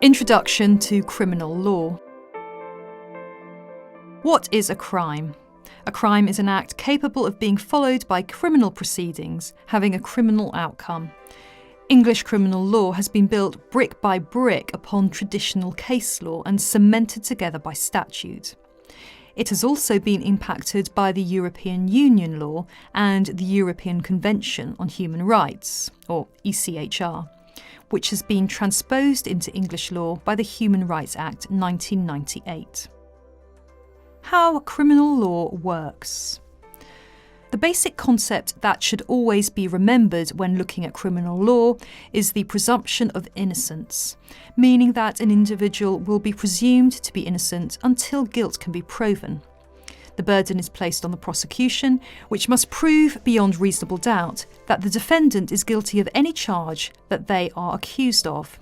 Introduction to criminal law. What is a crime? A crime is an act capable of being followed by criminal proceedings, having a criminal outcome. English criminal law has been built brick by brick upon traditional case law and cemented together by statute. It has also been impacted by the European Union law and the European Convention on Human Rights, or ECHR, which has been transposed into English law by the Human Rights Act 1998. How criminal law works. The basic concept that should always be remembered when looking at criminal law is the presumption of innocence, meaning that an individual will be presumed to be innocent until guilt can be proven. The burden is placed on the prosecution, which must prove beyond reasonable doubt that the defendant is guilty of any charge that they are accused of.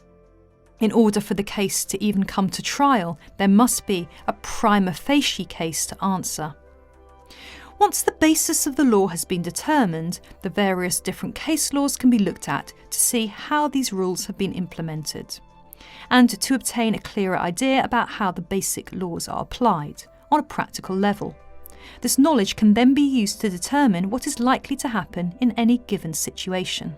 In order for the case to even come to trial, there must be a prima facie case to answer. Once the basis of the law has been determined, the various different case laws can be looked at to see how these rules have been implemented, and to obtain a clearer idea about how the basic laws are applied on a practical level. This knowledge can then be used to determine what is likely to happen in any given situation.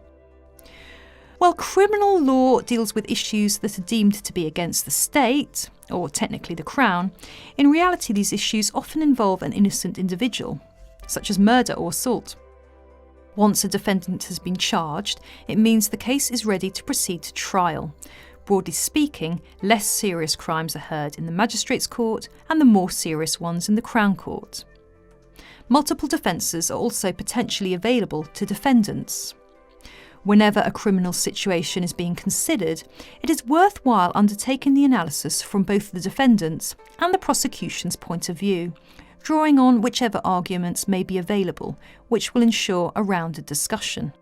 While criminal law deals with issues that are deemed to be against the state, or technically the Crown, in reality these issues often involve an innocent individual, such as murder or assault. Once a defendant has been charged, it means the case is ready to proceed to trial. Broadly speaking, less serious crimes are heard in the Magistrates' Court and the more serious ones in the Crown Court. Multiple defences are also potentially available to defendants. Whenever a criminal situation is being considered, it is worthwhile undertaking the analysis from both the defendant's and the prosecution's point of view, drawing on whichever arguments may be available, which will ensure a rounded discussion.